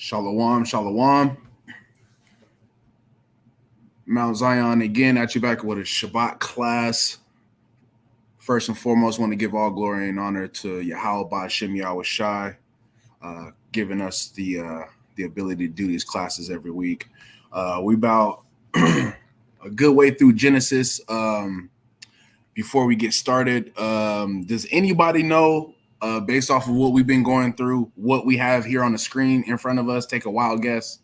Shalom, shalom. Mount Zion again at you back with a Shabbat class. First and foremost, want to give all glory and honor to Yahweh Ba'Shem Yahweh Shai, giving us the ability to do these classes every week. We about a good way through Genesis. Before we get started, does anybody know, based off of what we've been going through, what we have here on the screen in front of us? Take a wild guess.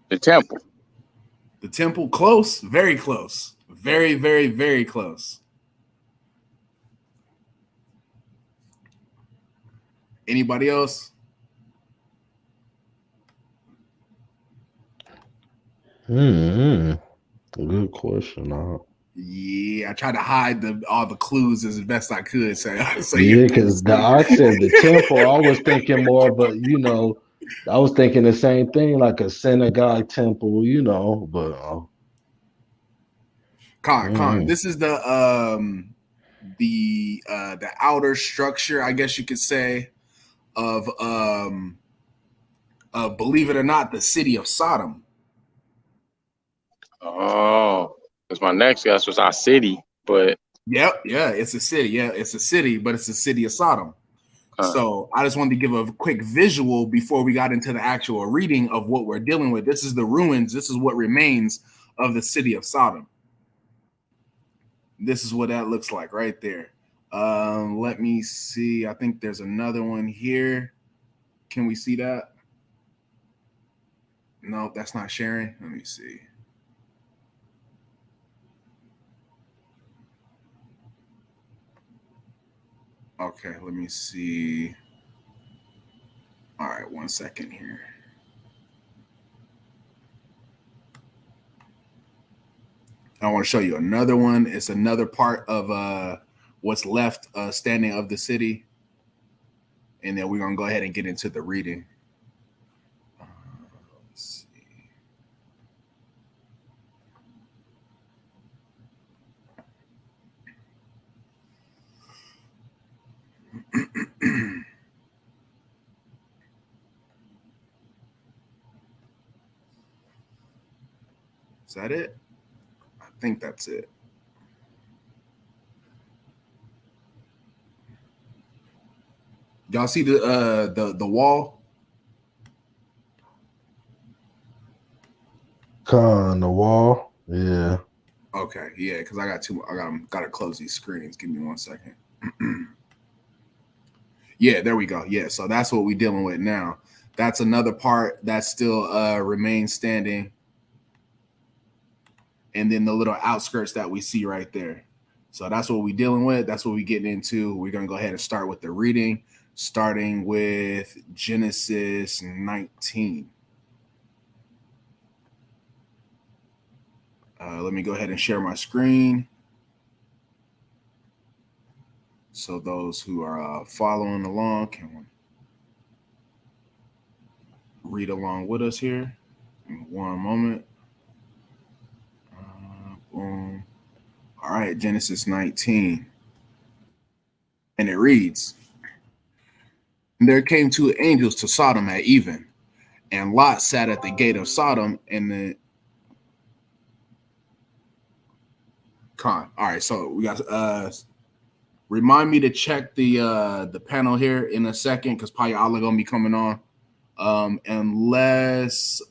The temple. The temple, close, very close. Very, very, very close. Anybody else? Good question. Yeah, I tried to hide all the clues as best I could. So yeah, because the ox said the temple, I was thinking more, but I was thinking the same thing, like a synagogue temple, but Con. This is the outer structure, I guess you could say, of believe it or not, the city of Sodom. Oh, because my next guess was our city, but yeah, it's a city. Yeah, it's a city, but it's the city of Sodom. So I just wanted to give a quick visual before we got into the actual reading of what we're dealing with. This is the ruins. This is what remains of the city of Sodom. This is what that looks like right there. Let me see. I think there's another one here. Can we see that? No, that's not sharing. Let me see. Okay, let me see. All right, 1 second here. I want to show you another one. It's another part of what's left standing of the city. And then we're going to go ahead and get into the reading. Let's see. Is that it? I think that's it. Y'all see the wall? The wall. Yeah. Okay, yeah, because I got to close these screens. Give me 1 second. Yeah, there we go. Yeah, so that's what we're dealing with now. That's another part that still remains standing. And then the little outskirts that we see right there. So that's what we're dealing with. That's what we're getting into. We're going to go ahead and start with the reading, starting with Genesis 19. Let me go ahead and share my screen. So those who are following along can read along with us here. In 1 moment. Boom. All right, Genesis 19. And it reads, "And there came 2 angels to Sodom at even, and Lot sat at the gate of Sodom, and the All right, so we got remind me to check the panel here in a second, because probably all are gonna be coming on. Unless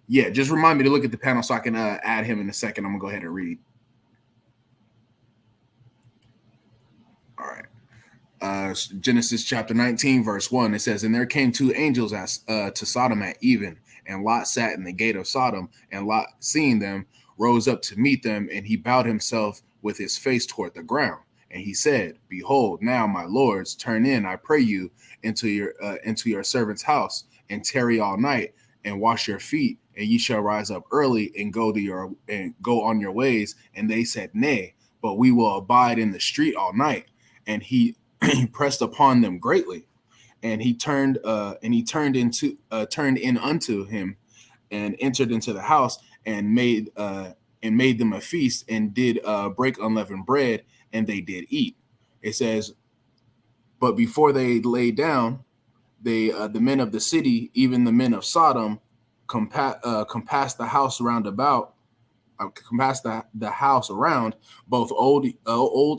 yeah, just remind me to look at the panel so I can add him in a second. I'm gonna go ahead and read. All right. Genesis chapter 19, verse 1. It says, "And there came 2 angels to Sodom at even, and Lot sat in the gate of Sodom, and Lot, seeing them, rose up to meet them, and he bowed himself with his face toward the ground. And he said, Behold, now, my lords, turn in, I pray you, into your servant's house, and tarry all night, and wash your feet, and ye shall rise up early and go on your ways. And they said, Nay, but we will abide in the street all night. And he pressed upon them greatly. And he turned in unto him, and entered into the house, and made them a feast, and did break unleavened bread, and they did eat. It says, but before they lay down, the men of the city, even the men of Sodom, compassed the house round about, compassed the house around, both old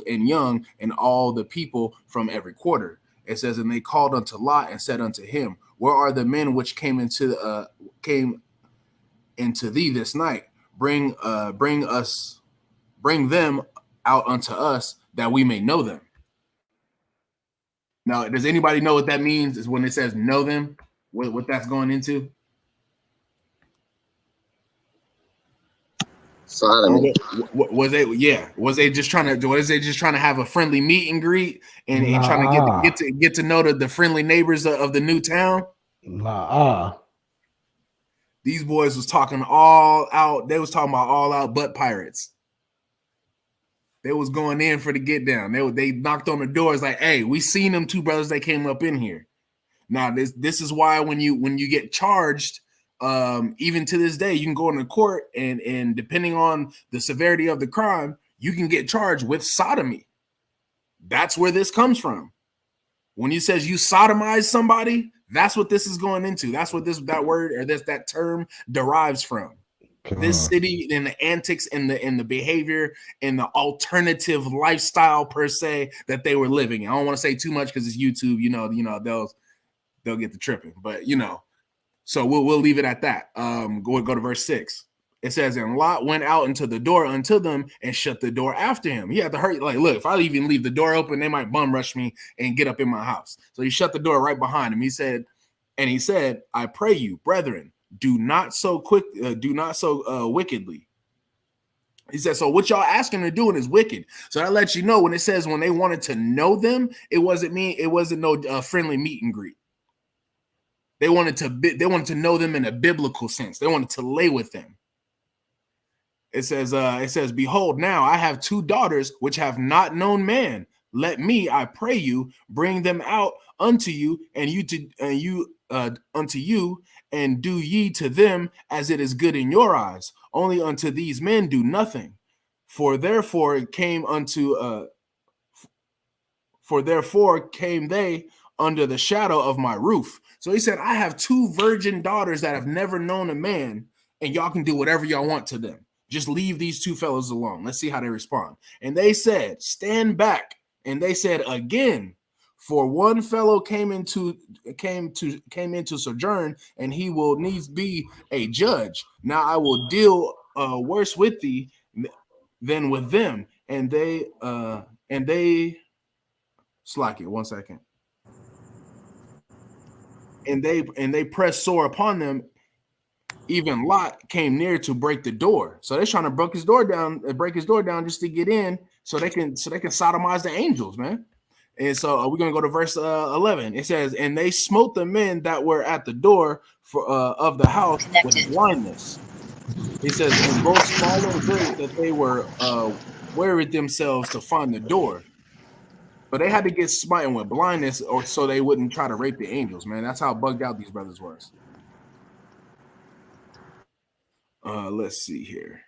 and young, and all the people from every quarter. It says, and they called unto Lot and said unto him, where are the men which came into thee this night? Bring them out unto us, that we may know them. Now, does anybody know what that means? Is when it says know them, what that's going into? Sodomy. Was they just trying to have a friendly meet and greet and trying to get to know the friendly neighbors of the new town? These boys was talking all out. They was talking about all out butt pirates. They was going in for the get down. They knocked on the doors like, hey, we seen them two brothers that came up in here. Now this is why when you get charged, even to this day, you can go into court and depending on the severity of the crime, you can get charged with sodomy. That's where this comes from. When he says you sodomize somebody, that's what this is going into. That's what that word or that term derives from. This city and the antics and the behavior and the alternative lifestyle per se that they were living. I don't want to say too much because it's YouTube. They'll get the tripping, but so we'll leave it at that. Go to verse 6. It says, and Lot went out into the door unto them and shut the door after him. He had to hurry. Like, look, if I even leave the door open, they might bum rush me and get up in my house. So he shut the door right behind him. He said, I pray you, brethren, do not so wickedly. He said, so what y'all asking or doing is wicked. So that lets you know when it says when they wanted to know them, it wasn't no friendly meet and greet. They wanted to know them in a biblical sense. They wanted to lay with them. It says, behold, now I have 2 daughters which have not known man. Let me, I pray you, bring them out unto you, and and do ye to them as it is good in your eyes. Only unto these men do nothing. For therefore came they under the shadow of my roof. So he said, I have 2 virgin daughters that have never known a man, and y'all can do whatever y'all want to them. Just leave these 2 fellows alone. Let's see how they respond. And they said, stand back. And they said again, for one fellow came into sojourn, and he will needs be a judge. Now I will deal worse with thee than with them. And they slack it 1 second. And they pressed sore upon them. Even Lot came near to break the door. So they're trying to break his door down just to get in, so they can sodomize the angels, man. And so we're gonna go to verse 11. It says, and they smote the men that were at the door of the house with blindness. He says, and both small and great, that they were wearied themselves to find the door. But they had to get smitten with blindness, or so they wouldn't try to rape the angels, man. That's how bugged out these brothers was. Let's see here.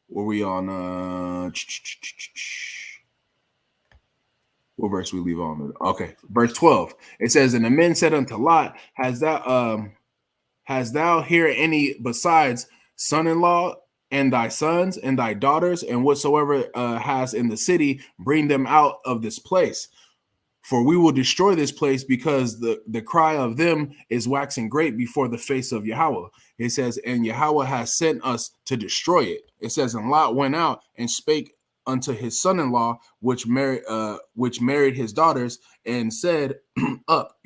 Were we on what verse we leave on? Okay, verse 12. It says, and the men said unto Lot, Has thou here any besides son-in-law and thy sons and thy daughters, and whatsoever has in the city, bring them out of this place. For we will destroy this place, because the cry of them is waxing great before the face of Yahweh. It says, and Yahweh has sent us to destroy it. It says, and Lot went out and spake unto his son-in-law, which married his daughters, and said,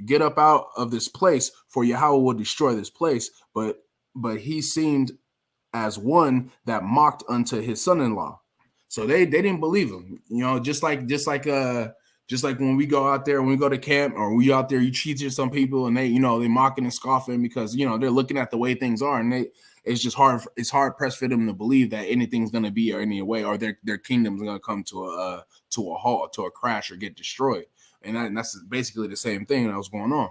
get up out of this place, for Yahweh will destroy this place. But he seemed as one that mocked unto his son-in-law. So they didn't believe him. Just like when we go out there, when we go to camp, or we out there, you teach some people and they mocking and scoffing because, they're looking at the way things are, and it's just hard. It's hard pressed for them to believe that anything's going to be or any way, or their kingdom's going to come to a halt, to a crash, or get destroyed. And that's basically the same thing that was going on.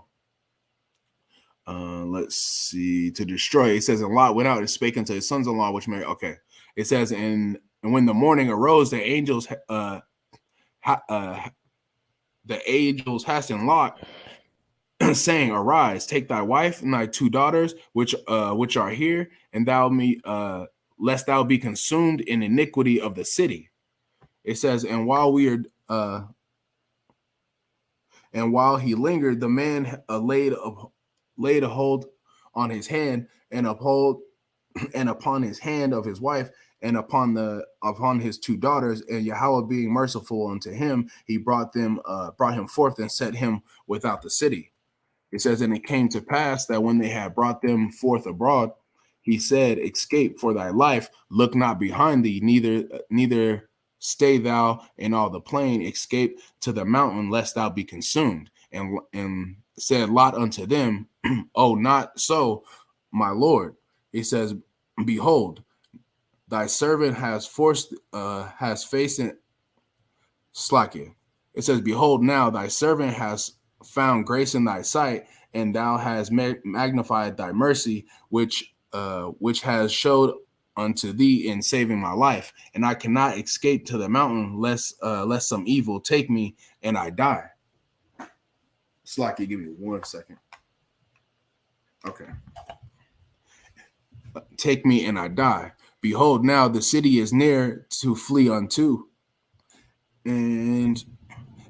Let's see. To destroy, it says, and Lot went out and spake unto his sons-in-law, which married. Okay. It says, and when the morning arose, the angels the angels hastened Lot, saying, "Arise, take thy wife and thy two daughters, which are here, and lest thou be consumed in iniquity of the city." It says, and while he lingered, the man laid a hold on his hand and upon his hand of his wife and upon his two daughters, and Yahweh being merciful unto him, he brought him forth and set him without the city. It says, and it came to pass that when they had brought them forth abroad, he said, "Escape for thy life, look not behind thee, neither stay thou in all the plain, escape to the mountain, lest thou be consumed." And said Lot unto them, "Oh, not so, my Lord." He says, "Behold, thy servant has faced Slakia." It says, "Behold, now thy servant has found grace in thy sight, and thou hast magnified thy mercy, which has showed unto thee in saving my life. And I cannot escape to the mountain, lest some evil take me and I die." Slakia, give me 1 second. Okay. "Take me and I die. Behold, now the city is near to flee unto, and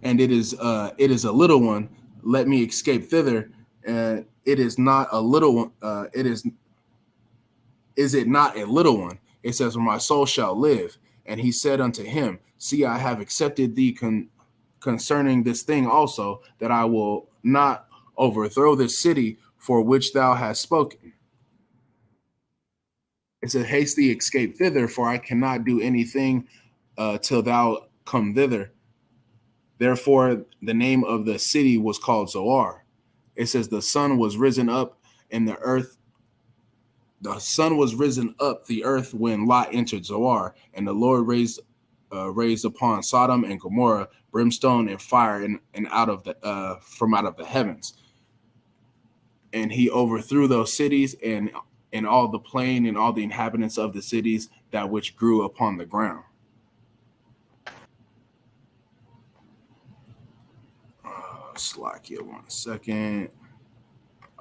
it is a little one. Let me escape thither. And it is not a little one. Is it not a little one?" It says, "For my soul shall live." And he said unto him, "See, I have accepted thee concerning this thing also, that I will not overthrow this city for which thou hast spoken." It said, "Haste thee, escape thither, for I cannot do anything till thou come thither." Therefore, the name of the city was called Zoar. It says, The sun was risen up the earth when Lot entered Zoar, and the Lord raised upon Sodom and Gomorrah brimstone and fire and from out of the heavens. And he overthrew those cities and all the plain and all the inhabitants of the cities that which grew upon the ground. Slakia, 1 second.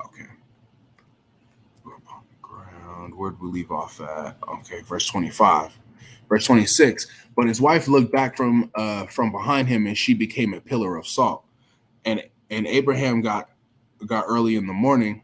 Okay. Upon the ground. Where did we leave off at? Okay, verse 25. Verse 26. But his wife looked back from behind him, and she became a pillar of salt. And Abraham got early in the morning.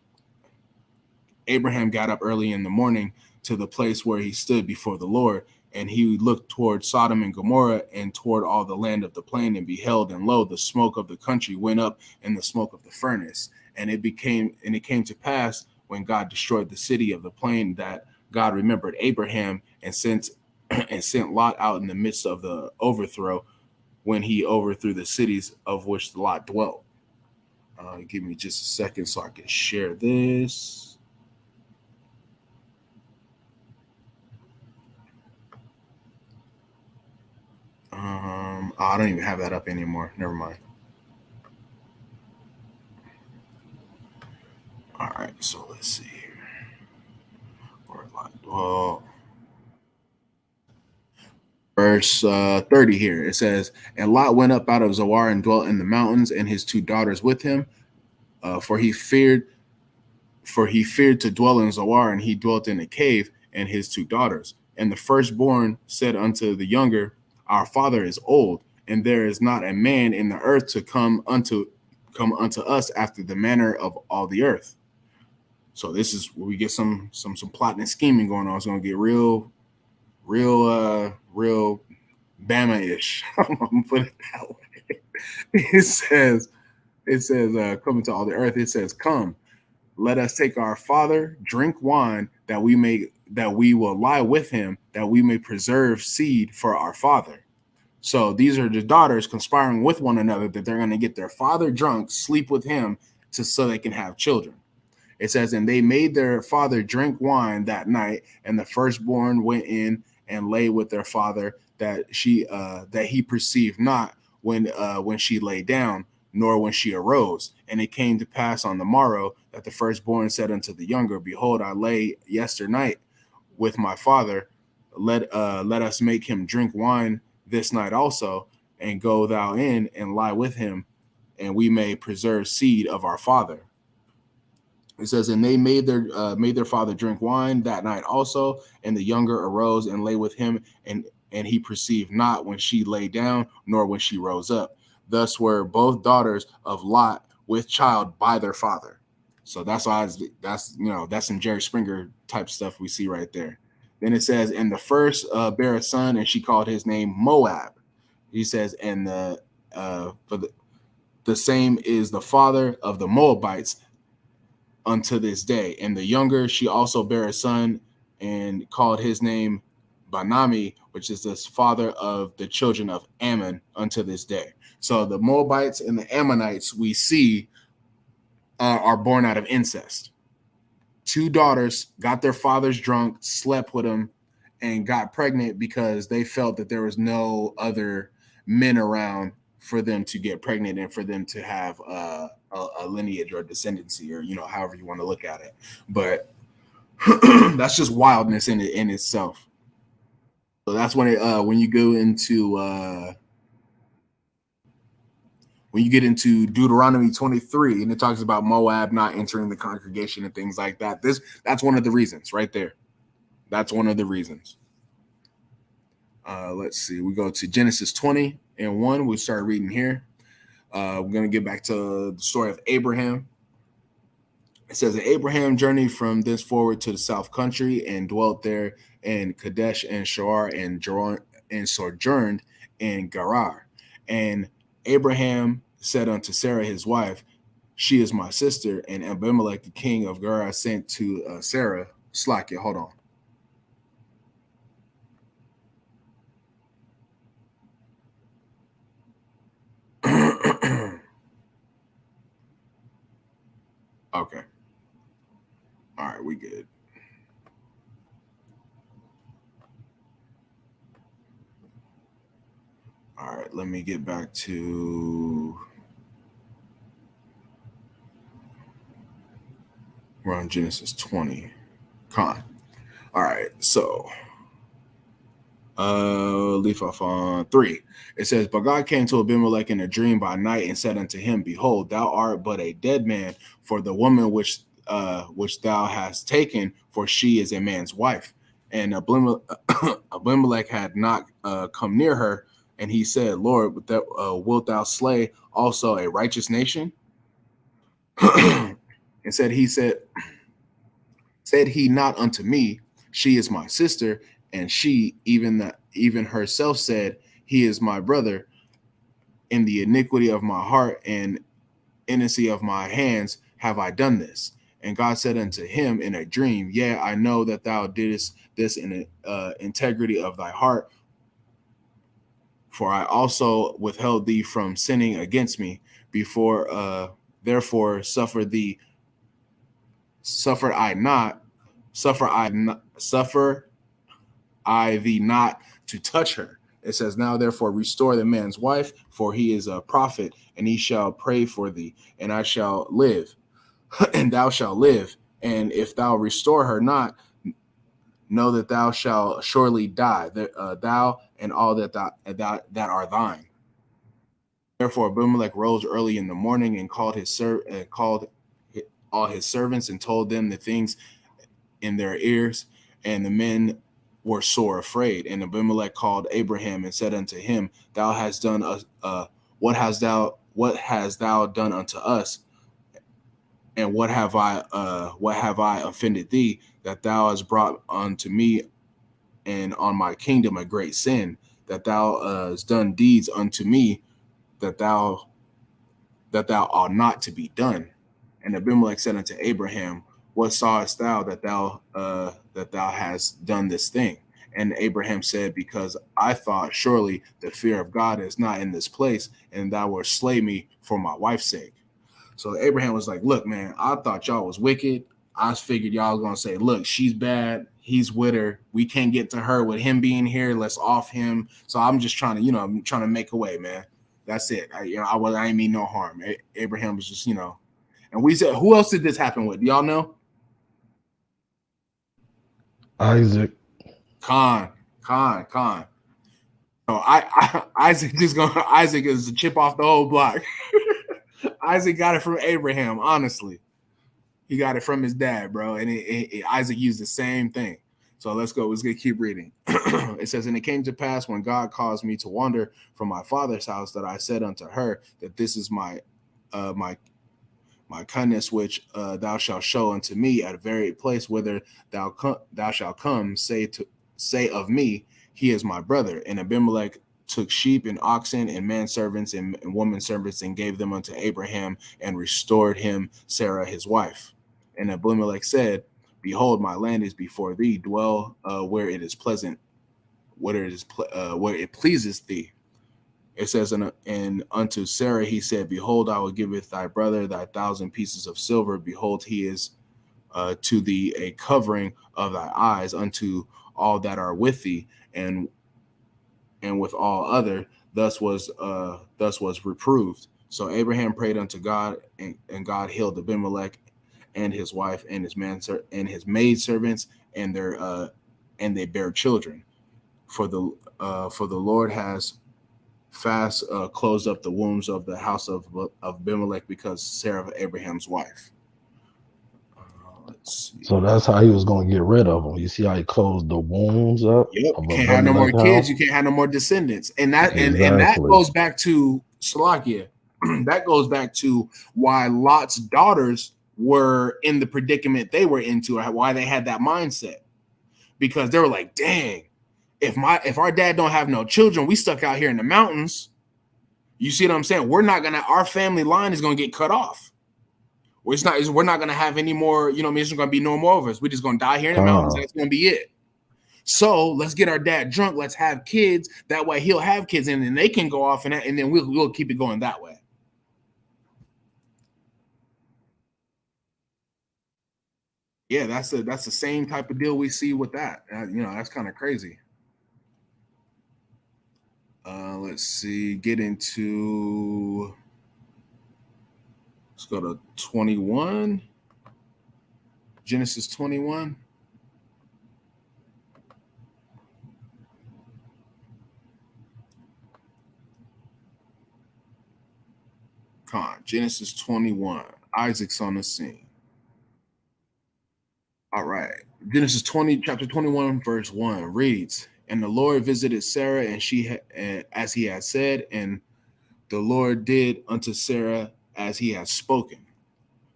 Abraham got up early in the morning to the place where he stood before the Lord, and he looked toward Sodom and Gomorrah and toward all the land of the plain, and beheld, and lo, the smoke of the country went up in the smoke of the furnace. And it came to pass, when God destroyed the city of the plain, that God remembered Abraham and sent Lot out in the midst of the overthrow, when he overthrew the cities of which Lot dwelt. Give me just a second so I can share this. I don't even have that up anymore. Never mind. All right, so let's see here. Verse 30 here. It says, "And Lot went up out of Zoar and dwelt in the mountains, and his two daughters with him, for he feared to dwell in Zoar, and he dwelt in a cave, and his two daughters. And the firstborn said unto the younger, Our father is old, and there is not a man in the earth to come unto us after the manner of all the earth." So this is where we get some plotting and scheming going on. It's going to get real Bama-ish. I'm gonna put it that way. It says, coming to all the earth. It says, "Come, let us take our father, drink wine, that we will lie with him, that we may preserve seed for our father." So these are the daughters conspiring with one another that they're going to get their father drunk, sleep with him, so they can have children. It says, "And they made their father drink wine that night, and the firstborn went in and lay with their father, that he perceived not when she lay down, nor when she arose. And it came to pass on the morrow that the firstborn said unto the younger, Behold, I lay yesternight with my father. Let us make him drink wine this night also, and go thou in and lie with him, and we may preserve seed of our father. It says, and they made their father drink wine that night also, and the younger arose and lay with him, and he perceived not when she lay down, nor when she rose up. Thus were both daughters of Lot with child by their father. So that's some Jerry Springer type stuff we see right there. Then it says, and the first bare a son, and she called his name Moab. He says, and the same is the father of the Moabites unto this day. And the younger, she also bare a son and called his name Banami, which is the father of the children of Ammon unto this day. So the Moabites and the Ammonites we see are born out of incest. Two daughters got their fathers drunk, slept with them, and got pregnant because they felt that there was no other men around for them to get pregnant and for them to have a lineage or descendancy, or however you want to look at it. But that's just wildness in itself. So that's when you get into Deuteronomy 23, and it talks about Moab not entering the congregation and things like that. That's one of the reasons right there. That's one of the reasons. Let's see. We go to Genesis 20:1. We start reading here. We're going to get back to the story of Abraham. It says that Abraham journeyed from this forward to the south country and dwelt there in Kadesh and Shur and sojourned in Gerar. And Abraham said unto Sarah his wife, she is my sister. And Abimelech the king of Gerar sent to Sarah. Slack it. Hold on. Okay. All right, we good. All right, let me get back to we're on Genesis 20. Con. All right, so leaf off on 3. It says, but God came to Abimelech in a dream by night and said unto him, behold, thou art but a dead man, for the woman which thou hast taken, for she is a man's wife. And Abimelech had not come near her, and he said, Lord, wilt thou slay also a righteous nation? And said he not unto me, she is my sister, and she even herself said, he is my brother. In the iniquity of my heart and innocency of my hands have I done this. And God said unto him in a dream, yea, I know that thou didst this in integrity of thy heart, for I also withheld thee from sinning against me before. Therefore suffer I thee not to touch her. It says, now therefore restore the man's wife, for he is a prophet, and he shall pray for thee, and I shall live, and thou shalt live. And if thou restore her not, know that thou shalt surely die, thou and all that are thine. Therefore Abimelech rose early in the morning and called all his servants and told them the things in their ears, and the men were sore afraid. And Abimelech called Abraham and said unto him, thou hast done what hast thou done unto us? And what have I offended thee, that thou hast brought unto me and on my kingdom a great sin, that thou hast done deeds unto me that thou ought not to be done? And Abimelech said unto Abraham, what sawest thou that thou hast done this thing? And Abraham said, because I thought, surely the fear of God is not in this place, and thou wilt slay me for my wife's sake. So Abraham was like, look, man, I thought y'all was wicked. I figured y'all was going to say, look, she's bad. He's with her. We can't get to her with him being here. Let's off him. So I'm just trying to, I'm trying to make a way, man. That's it. I ain't mean no harm. Abraham was just, and we said, who else did this happen with? Do y'all know? Isaac. Con. So Isaac is the chip off the whole block. Isaac got it from Abraham. Honestly, he got it from his dad, bro. And Isaac used the same thing. So let's go. Let's keep reading. It says, and it came to pass when God caused me to wander from my father's house that I said unto her that this is my kindness which thou shalt show unto me at a very place whither thou shalt come. Say of me, he is my brother. And Abimelech took sheep and oxen and manservants and woman servants and gave them unto Abraham and restored him Sarah his wife. And Abimelech said, behold, my land is before thee. Dwell where it is pleasant, where it pleaseth thee. It says, and unto Sarah he said, behold, I will giveth thy brother thy 1,000 pieces of silver. Behold, he is to thee a covering of thy eyes unto all that are with thee, and with all other. Thus was reproved. So Abraham prayed unto God, and God healed Abimelech and his wife and his maid servants and they bare children. For the Lord has fast closed up the wombs of the house of Abimelech because Sarah, Abraham's wife. Let's see. So that's how he was going to get rid of them. You see how he closed the wombs up? Yep. Can't have no more kids. You can't have no more descendants. And that and that goes back to Salakia. That goes back to why Lot's daughters were in the predicament they were into, or why they had that mindset. Because they were like, dang, if our dad don't have no children, we stuck out here in the mountains. You see what I'm saying? Our family line is gonna get cut off. We're not gonna have any more, you know what I mean? There's gonna be no more of us. We're just gonna die here in the mountains. That's gonna be it. So let's get our dad drunk. Let's have kids. That way he'll have kids, and then they can go off and then we'll keep it going that way. Yeah, that's the same type of deal we see with that. That's kind of crazy. Let's see. Let's go to 21. Genesis 21. Come on, Genesis 21. Isaac's on the scene. All right. Genesis 20, chapter 21, verse 1 reads, and the Lord visited Sarah, and she as he had said, and the Lord did unto Sarah as he had spoken.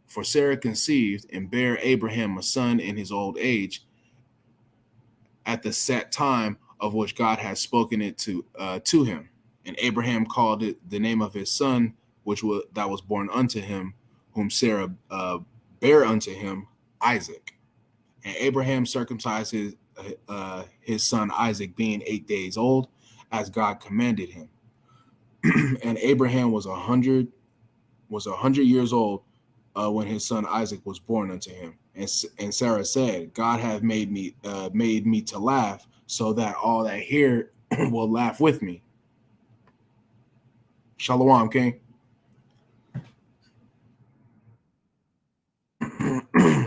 For Sarah conceived and bare Abraham a son in his old age, at the set time of which God had spoken it to him. And Abraham called it the name of his son, that was born unto him, whom Sarah bare unto him, Isaac. And Abraham circumcised his son Isaac, being 8 days old, as God commanded him. And Abraham was 100 years old when his son Isaac was born unto him. And Sarah said, God hath made me to laugh, so that all that hear will laugh with me. Shalom, King.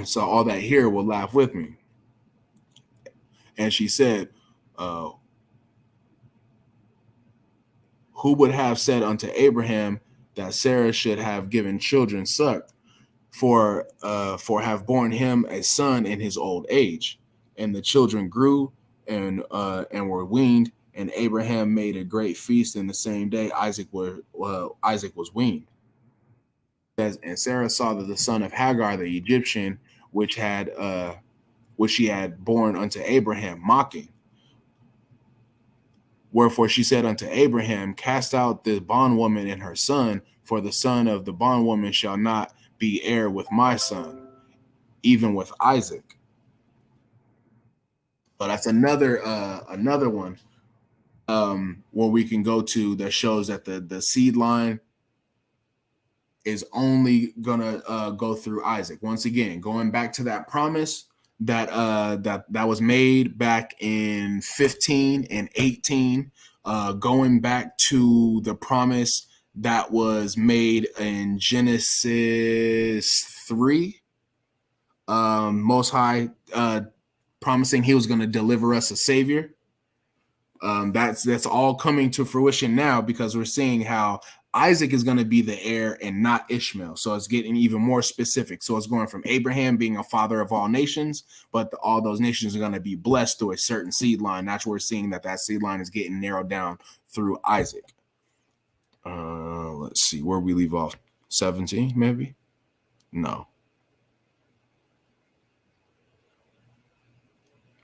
So all that hear will laugh with me. And she said, who would have said unto Abraham that Sarah should have given children suck, for have borne him a son in his old age? And the children grew and were weaned, and Abraham made a great feast in the same day Isaac was weaned. And Sarah saw that the son of Hagar the Egyptian, which she had borne unto Abraham, mocking. Wherefore she said unto Abraham, cast out the bondwoman and her son, for the son of the bondwoman shall not be heir with my son, even with Isaac. But that's another one where we can go to that shows that the seed line is only gonna go through Isaac. Once again, going back to that promise that was made back in 15 and 18, going back to the promise that was made in Genesis 3, Most High promising he was going to deliver us a savior. That's all coming to fruition now, because we're seeing how Isaac is going to be the heir and not Ishmael. So it's getting even more specific. So it's going from Abraham being a father of all nations, but all those nations are going to be blessed through a certain seed line. That's where we're seeing that seed line is getting narrowed down through Isaac. Let's see where we leave off. 17, maybe? No.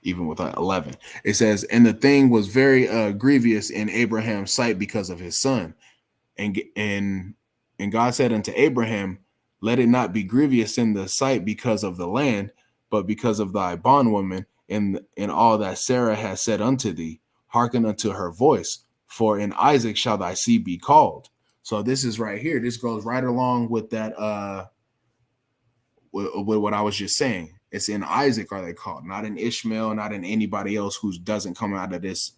Even with 11. It says, and the thing was very grievous in Abraham's sight because of his son. And God said unto Abraham, let it not be grievous in the sight because of the land, but because of thy bondwoman and all that Sarah has said unto thee. Hearken unto her voice, for in Isaac shall thy seed be called. So this is right here. This goes right along with that, with what I was just saying. It's in Isaac are they called, not in Ishmael, not in anybody else who doesn't come out of this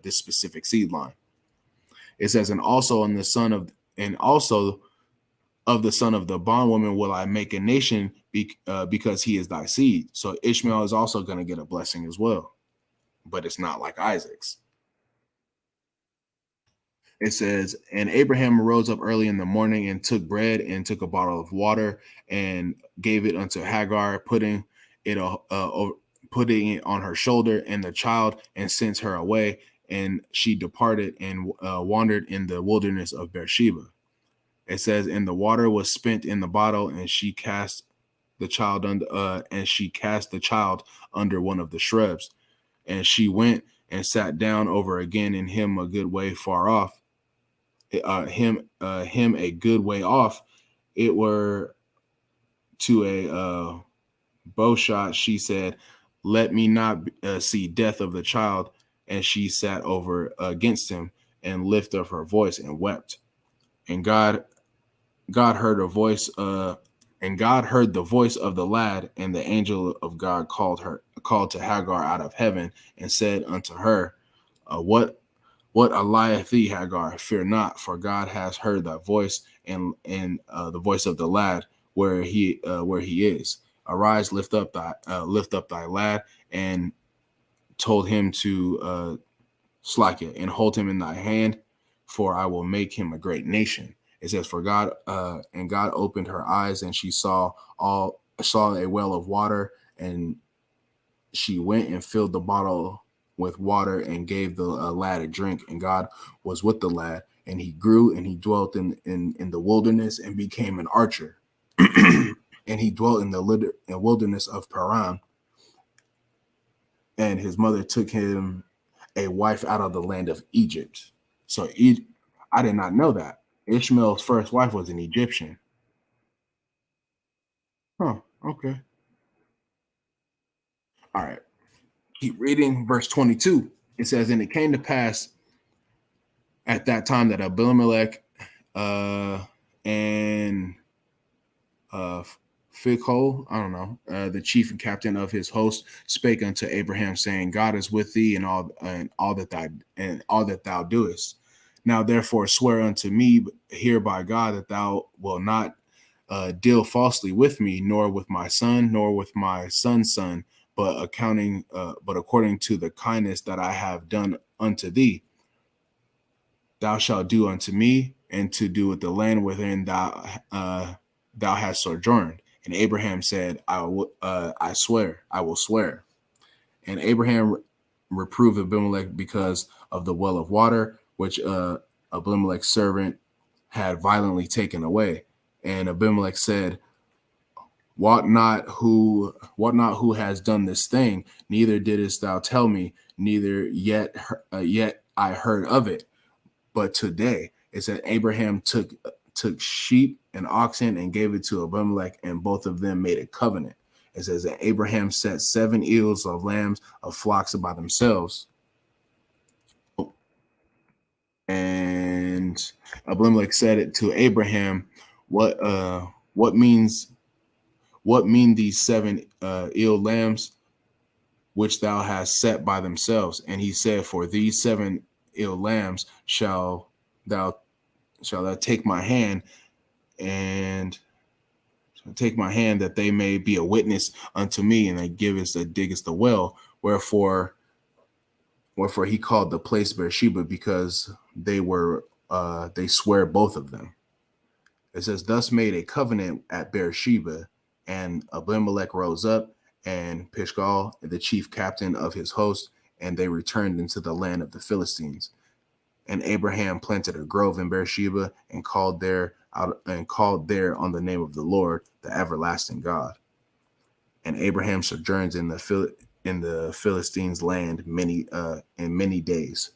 specific seed line. It says, and also of the son of the bondwoman will I make a nation because he is thy seed. So Ishmael is also going to get a blessing as well, but it's not like Isaac's. It says, and Abraham arose up early in the morning and took bread and took a bottle of water and gave it unto Hagar, putting it on her shoulder and the child, and sent her away. And she departed and wandered in the wilderness of Beersheba. It says, and the water was spent in the bottle, and she cast the child under one of the shrubs. And she went and sat down over again in him a good way far off. Him a good way off. It were to a bow shot. She said, let me not see death of the child. And she sat over against him and lifted up her voice and wept. And God heard a voice, and God heard the voice of the lad, and the angel of God called to Hagar out of heaven and said unto her, what alieth thee, Hagar? Fear not, for God has heard thy voice and the voice of the lad where he is. Arise, lift up thy lad, and told him to slack it and hold him in thy hand, for I will make him a great nation. It says, for God and God opened her eyes, and she saw a well of water, and she went and filled the bottle with water and gave the lad a drink. And God was with the lad, and he grew, and he dwelt in the wilderness and became an archer. And he dwelt in the wilderness of Paran. And his mother took him a wife out of the land of Egypt. So I did not know that. Ishmael's first wife was an Egyptian. Huh, okay. All right. Keep reading verse 22. It says, and it came to pass at that time that Abimelech and Phicol, I don't know, the chief and captain of his host, spake unto Abraham, saying, God is with thee in all that thou doest. Now therefore swear unto me here by God that thou wilt not deal falsely with me, nor with my son, nor with my son's son, but according to the kindness that I have done unto thee, thou shalt do unto me, and to do with the land wherein thou hast sojourned. And Abraham said, I will swear. And Abraham reproved Abimelech because of the well of water, which Abimelech's servant had violently taken away. And Abimelech said, What not who has done this thing? Neither didst thou tell me, neither yet I heard of it. But today it said Abraham took sheep and oxen and gave it to Abimelech, and both of them made a covenant. It says that Abraham set 7 eels of lambs of flocks by themselves. And Abimelech said it to Abraham, what mean these 7 eel lambs which thou hast set by themselves? And he said, for these 7 eel lambs shall thou take my hand, and take my hand, that they may be a witness unto me, and they givest that diggest the well. Wherefore he called the place Beersheba, because they were they swear both of them. It says, thus made a covenant at Beersheba, and Abimelech rose up, and Pishgal, the chief captain of his host, and they returned into the land of the Philistines. And Abraham planted a grove in Beersheba and called there on the name of the Lord, the everlasting God. And Abraham sojourns in the Philistines' land many days.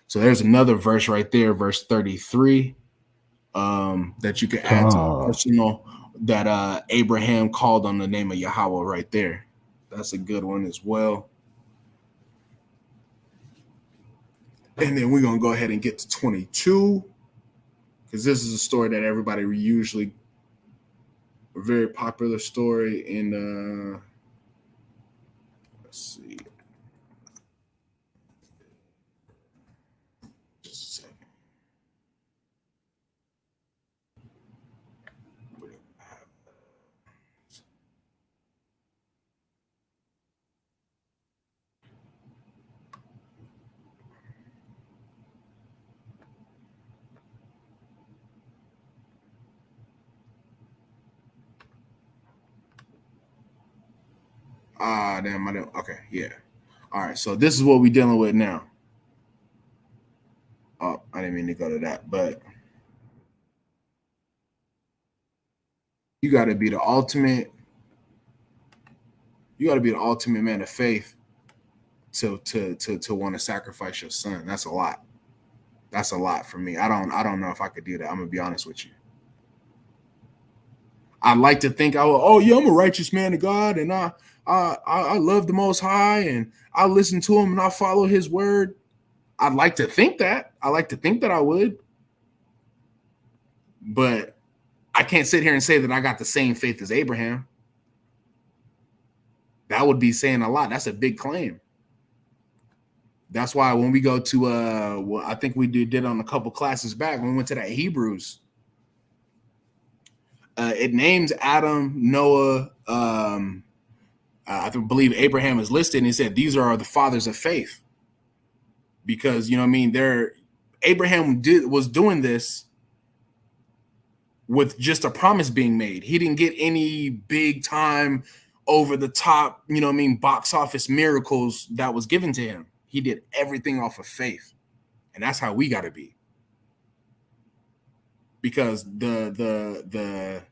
So there's another verse right there, verse 33, that you can add to the arsenal, that Abraham called on the name of Yahweh right there. That's a good one as well. And then we're going to go ahead and get to 22, because this is a story that everybody usually, a very popular story in, let's see. Just a second. Damn, I don't. Okay, yeah. All right, so this is what we're dealing with now. Oh, I didn't mean to go to that, but you got to be the ultimate. You got to be the ultimate man of faith to want to sacrifice your son. That's a lot. That's a lot for me. I don't know if I could do that. I'm gonna be honest with you. I like to think I'm a righteous man of God, and I love the Most High, and I listen to him, and I follow his word. I'd like to think that. I like to think that I would. But I can't sit here and say that I got the same faith as Abraham. That would be saying a lot. That's a big claim. That's why when we go to, I think we did on a couple classes back, when we went to that Hebrews, it names Adam, Noah, I believe Abraham is listed, and he said these are the fathers of faith. Because, you know what I mean, Abraham was doing this with just a promise being made. He didn't get any big time over the top, you know what I mean, box office miracles that was given to him. He did everything off of faith. And that's how we got to be. Because the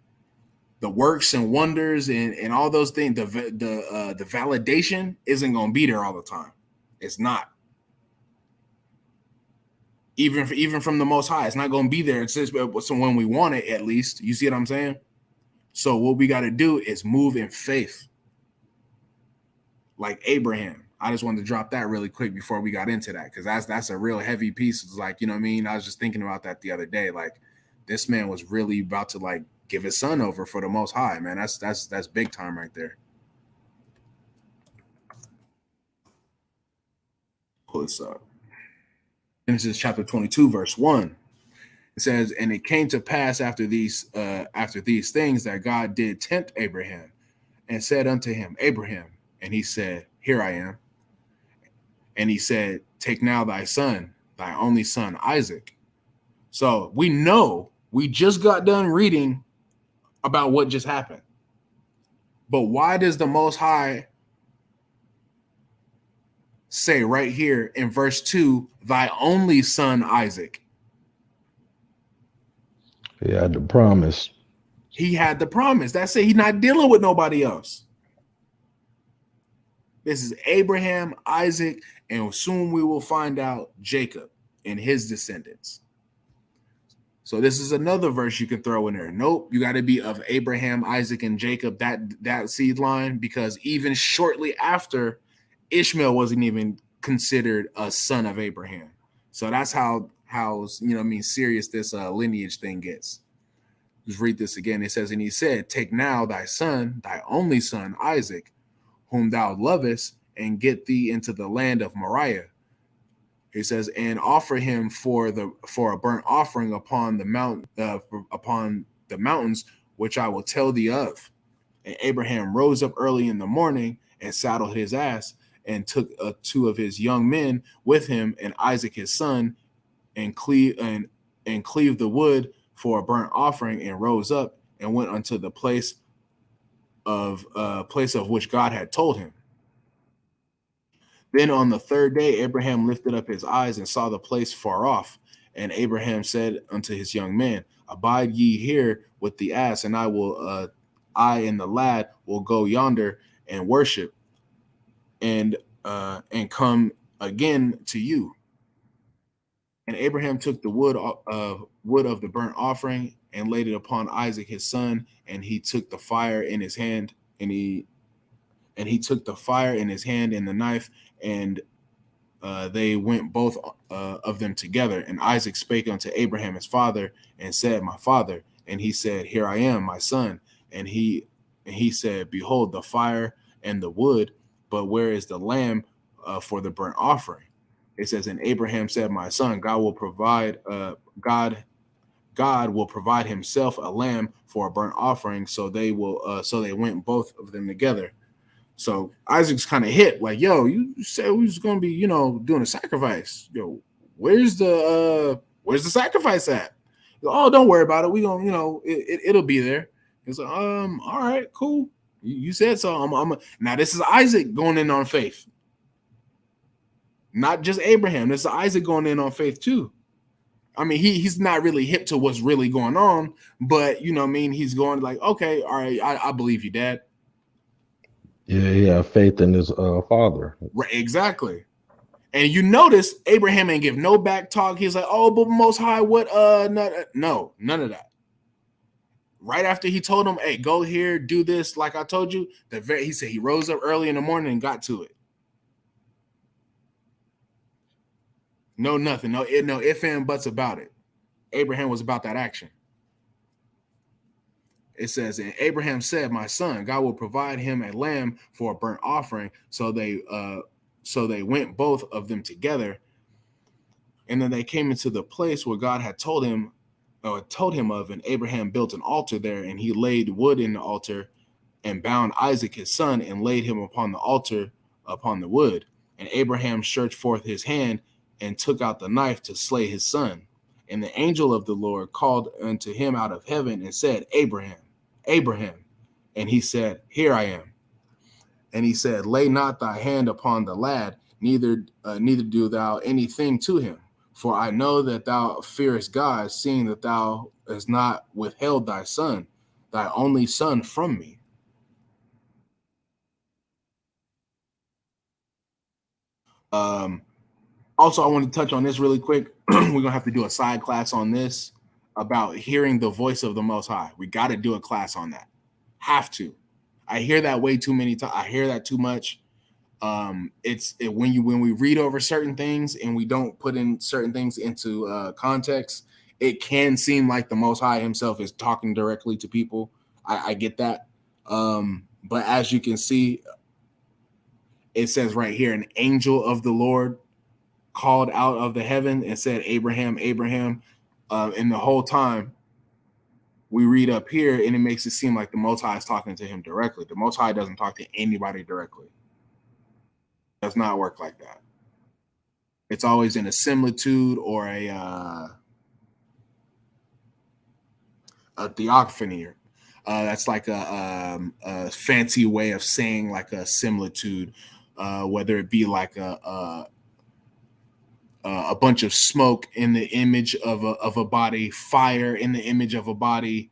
works and wonders and all those things, the validation isn't going to be there all the time. It's not. Even from the Most High, it's not going to be there. It's just when we want it, at least. You see what I'm saying? So what we got to do is move in faith, like Abraham. I just wanted to drop that really quick before we got into that, because that's a real heavy piece. It's like, you know what I mean? I was just thinking about that the other day. Like, this man was really about to like give his son over for the Most High, man. That's big time right there. Pull this up. Genesis chapter 22, verse 1. It says, and it came to pass after these things that God did tempt Abraham and said unto him, Abraham. And he said, here I am. And he said, take now thy son, thy only son, Isaac. So we know, we just got done reading about what just happened. But why does the Most High say right here in verse 2, thy only son, Isaac? He had the promise. He had the promise. That's it. He's not dealing with nobody else. This is Abraham, Isaac, and soon we will find out Jacob and his descendants. So this is another verse you can throw in there. Nope, you got to be of Abraham, Isaac, and Jacob, that seed line, because even shortly after, Ishmael wasn't even considered a son of Abraham. So that's how you know what I mean, serious this lineage thing gets. Just read this again. It says, and he said, take now thy son, thy only son, Isaac, whom thou lovest, and get thee into the land of Moriah. He says, and offer him for a burnt offering upon the mountains, which I will tell thee of. And Abraham rose up early in the morning and saddled his ass, and took two of his young men with him, and Isaac his son, and and cleaved the wood for a burnt offering, and rose up and went unto the place of which God had told him. Then on the third day, Abraham lifted up his eyes and saw the place far off. And Abraham said unto his young man, Abide ye here with the ass, and I and the lad will go yonder and worship, and come again to you. And Abraham took the wood of the burnt offering and laid it upon Isaac his son, and he took the fire in his hand, and he took the fire in his hand and the knife, and they went both of them together. And Isaac spake unto Abraham his father, and said, My father. And he said, Here I am, my son. And he said, Behold the fire and the wood, but where is the lamb for the burnt offering? It says, And Abraham said, My son, God will provide himself a lamb for a burnt offering. So they went both of them together. So Isaac's kind of hit, like, yo, you said we was gonna be, doing a sacrifice. Yo, where's the sacrifice at? Oh, don't worry about it. We gonna, it'll be there. It's like, all right, cool. You said so. Now this is Isaac going in on faith, not just Abraham. This is Isaac going in on faith too. I mean, he's not really hip to what's really going on, but he's going like, okay, all right, I believe you, Dad. Yeah, he had faith in his father. Right, exactly. And you notice Abraham ain't give no back talk. He's like, oh, but Most High, what? No, none of that. Right after he told him, hey, go here, do this, like I told you, he said he rose up early in the morning and got to it. No, nothing. No ifs and buts about it. Abraham was about that action. It says, and Abraham said, My son, God will provide him a lamb for a burnt offering. So they went both of them together. And then they came into the place where God had told him of, and Abraham built an altar there, and he laid wood in the altar and bound Isaac his son and laid him upon the altar upon the wood. And Abraham stretched forth his hand and took out the knife to slay his son. And the angel of the Lord called unto him out of heaven and said, Abraham, Abraham. And he said, Here I am. And he said, Lay not thy hand upon the lad, neither do thou anything to him. For I know that thou fearest God, seeing that thou hast not withheld thy son, thy only son, from me. Also, I want to touch on this really quick. We're going to have to do a side class on this about hearing the voice of the Most High. We got to do a class on that. Have to. I hear that way too many times. I hear that too much. When we read over certain things and we don't put in certain things into context, it can seem like the Most High himself is talking directly to people. I get that. But as you can see, it says right here, an angel of the Lord called out of the heaven and said, Abraham, Abraham. And the whole time we read up here, and it makes it seem like the Most High is talking to him directly. The Most High doesn't talk to anybody directly. It does not work like that. It's always in a similitude or a theophany. That's like a fancy way of saying like a similitude, whether it be like a bunch of smoke in the image of a body, fire in the image of a body,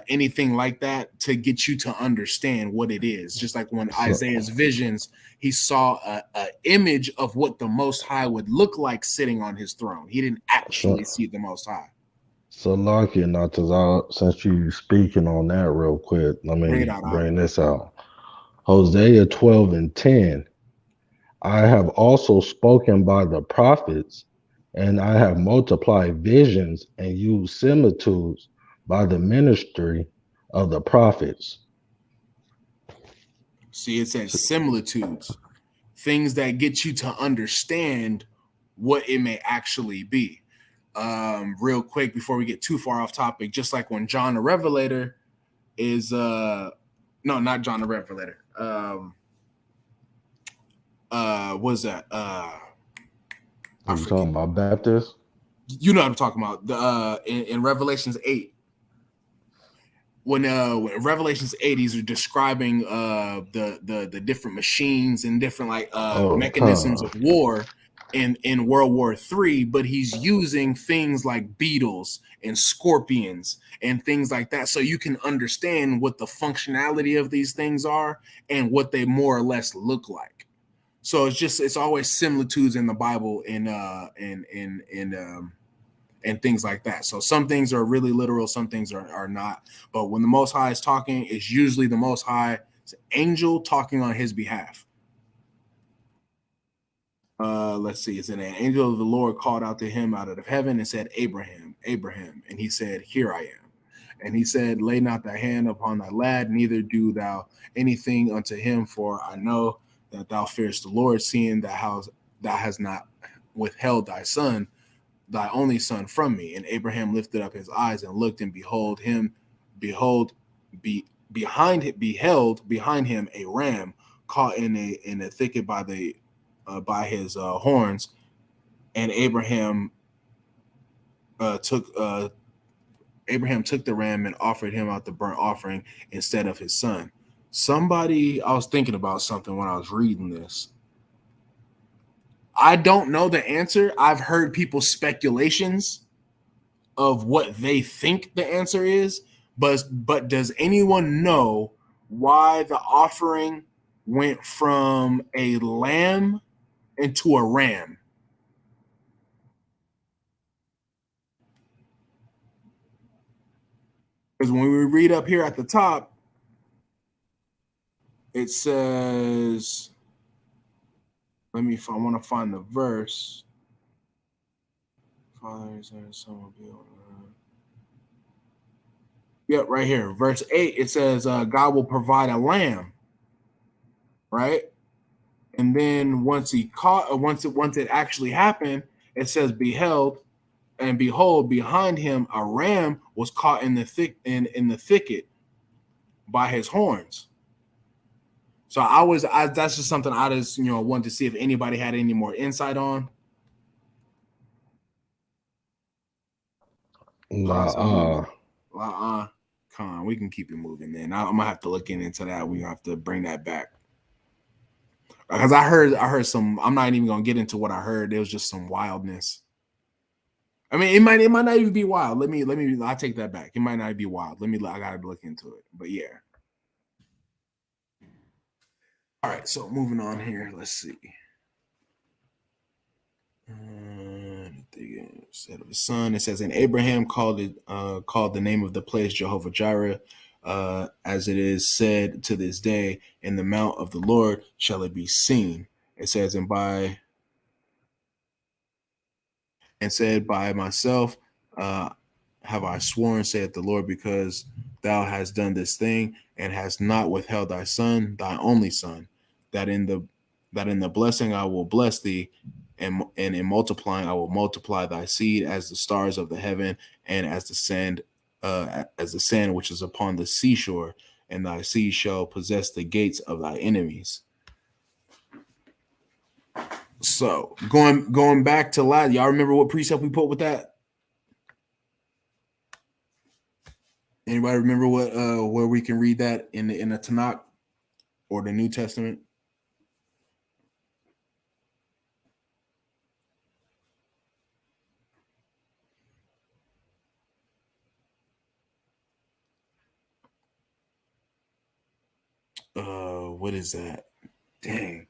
anything like that, to get you to understand what it is. Just like when Isaiah's visions, he saw a image of what the Most High would look like sitting on his throne. He didn't actually see the Most High. So, Lucky, since you speaking on that real quick, let me bring this out. Hosea 12:10. I have also spoken by the prophets, and I have multiplied visions and used similitudes by the ministry of the prophets. See, it says similitudes, things that get you to understand what it may actually be. Real quick, before we get too far off topic, just like when John the Revelator is no, not John the Revelator. Was that? I'm talking about Baptist. You know what I'm talking about. The in Revelations 8. When Revelations 8, he's describing the different machines and different mechanisms of war in World War III, but he's using things like beetles and scorpions and things like that, so you can understand what the functionality of these things are and what they more or less look like. So it's always similitudes in the Bible and things like that. So some things are really literal, some things are not. But when the Most High is talking, it's usually the Most High's angel talking on his behalf. Let's see. It's an angel of the Lord called out to him out of heaven and said, Abraham, Abraham. And he said, here I am. And he said, lay not thy hand upon thy lad, neither do thou anything unto him, for I know that thou fearest the Lord, seeing that thou hast not withheld thy son, thy only son, from me. And Abraham lifted up his eyes and looked, and beheld behind him a ram caught in a thicket by his horns. And Abraham took the ram and offered him out the burnt offering instead of his son. I was thinking about something when I was reading this. I don't know the answer. I've heard people's speculations of what they think the answer is, but does anyone know why the offering went from a lamb into a ram? Because when we read up here at the top, it says, I want to find the verse. Father, Son will be on earth. Yep, right here. Verse 8, it says, God will provide a lamb, right? And then once it actually happened, it says, behold, behind him a ram was caught in the thicket by his horns. So that's just something I just wanted to see if anybody had any more insight on. Come on, we can keep it moving. Then I'm gonna have to look into that. We have to bring that back because I heard some. I'm not even gonna get into what I heard. There was just some wildness. I mean, it might not even be wild. Let me. I take that back. It might not be wild. I gotta look into it. But yeah. All right. So moving on here. Let's see. Said of his son. It says, and Abraham called the name of the place Jehovah Jireh, as it is said to this day, in the mount of the Lord shall it be seen. It says, said by myself have I sworn, saith the Lord, because thou hast done this thing and hast not withheld thy son, thy only son, that in the blessing I will bless thee, and in multiplying I will multiply thy seed as the stars of the heaven, and as the sand which is upon the seashore, and thy seed shall possess the gates of thy enemies. So going back to last, y'all remember what precept we put with that? Anybody remember what where we can read that in the Tanakh or the New Testament? What is that? Dang.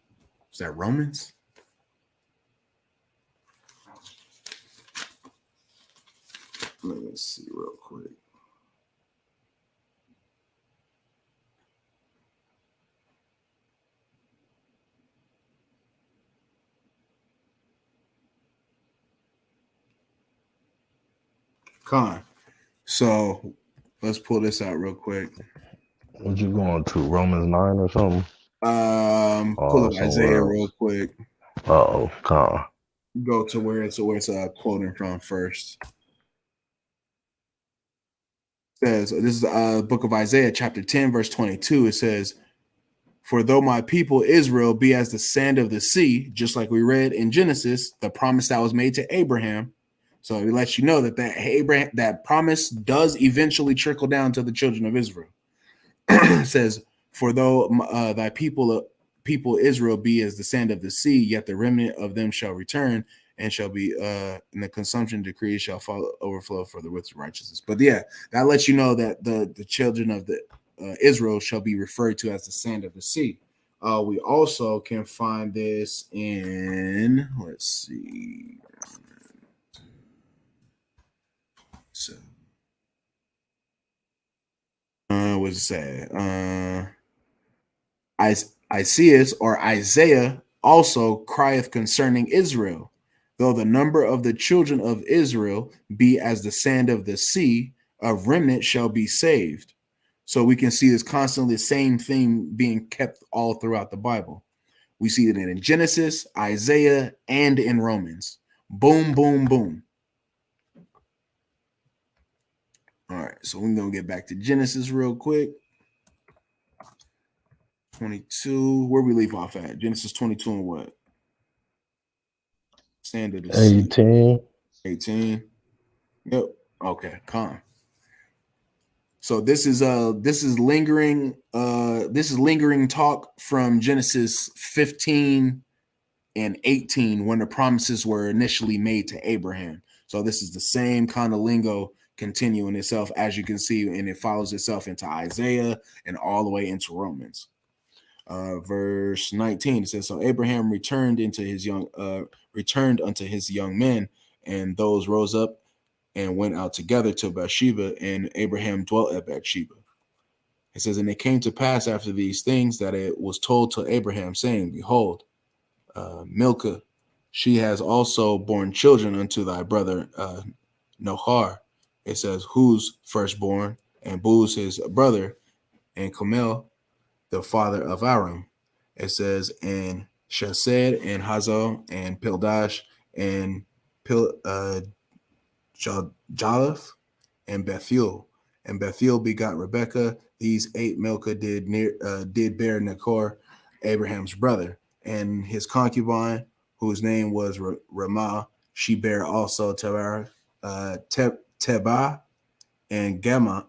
Is that Romans? Let's see real quick. So let's pull this out real quick. What you going to, Romans 9 or something? Pull up Isaiah real quick. Go to where it's quoting from first. It says, this is book of Isaiah, chapter 10, verse 22. It says, for though my people Israel be as the sand of the sea, just like we read in Genesis, the promise that was made to Abraham, So it lets you know that Abraham, that promise does eventually trickle down to the children of Israel. It says, "For though thy people Israel be as the sand of the sea, yet the remnant of them shall return, and shall be in the consumption decree shall overflow for the width of righteousness." But yeah, that lets you know that the children of the Israel shall be referred to as the sand of the sea. We also can find this in, let's see. So, what's it say? Isaiah also crieth concerning Israel, though the number of the children of Israel be as the sand of the sea, a remnant shall be saved. So we can see this constantly, the same thing being kept all throughout the Bible. We see it in Genesis, Isaiah, and in Romans. Boom, boom, boom. All right, so we're going to get back to Genesis real quick. 22. Where we leave off at? Genesis 22 and what? Standard is 18. 18. Yep. Okay, calm. So this is lingering talk from Genesis 15 and 18 when the promises were initially made to Abraham. So this is the same kind of lingo continuing itself, as you can see, and it follows itself into Isaiah and all the way into Romans. Verse 19, it says, "So Abraham returned unto his young men, and those rose up and went out together to Beersheba, and Abraham dwelt at Beersheba." It says, "And it came to pass after these things that it was told to Abraham, saying, Behold, Milcah, she has also borne children unto thy brother Nohar." It says, "Whose firstborn, and Booz his brother, and Camel, the father of Aram." It says, "And Shesed, and Hazal, and Pildash, and Jalaph, and Bethuel. And Bethuel begot Rebekah. These 8 Milcah did bear Nachor, Abraham's brother, and his concubine, whose name was Ramah. She bare also Tebah, and Gaham,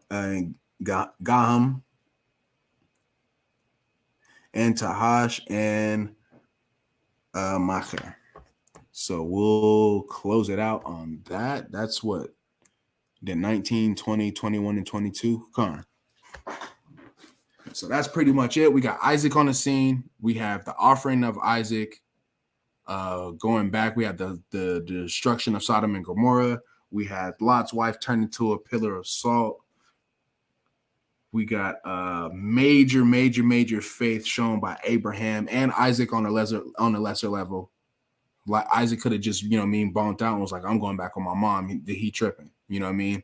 and Tahash, and Macher." So we'll close it out on that. That's what, the 19, 20, 21, and 22. Come on. So that's pretty much it. We got Isaac on the scene. We have the offering of Isaac. Going back, we had the destruction of Sodom and Gomorrah. We had Lot's wife turned into a pillar of salt. We got major faith shown by Abraham and Isaac on a lesser level. Like Isaac could have just, bonked out and was like, "I'm going back on my mom." He tripping, you know what I mean?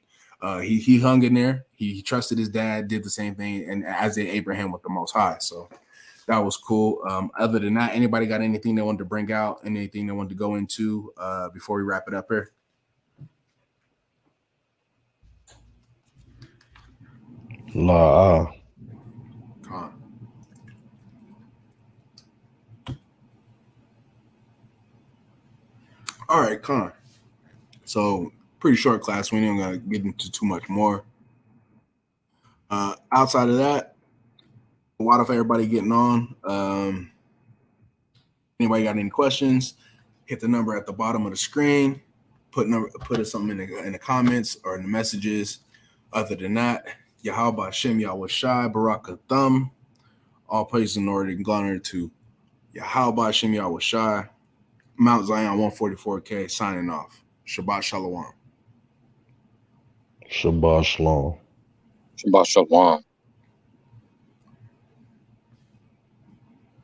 He hung in there. He trusted his dad, did the same thing, and as did Abraham with the Most High. So that was cool. Other than that, anybody got anything they wanted to bring out, anything they wanted to go into before we wrap it up here? Nah. All right, Con. So pretty short class. We ain't gonna get into too much more. Outside of that, what if everybody getting on? Anybody got any questions? Hit the number at the bottom of the screen. Put something in the comments or in the messages. Other than that, Yahweh Shem Yahweh Shai Baraka Thumb. All praise and glory and honor to Yahweh Shem Yahweh Shai. Mount Zion 144K signing off. Shabbat Shalom. Shabbat Shalom. Shabbat Shalom.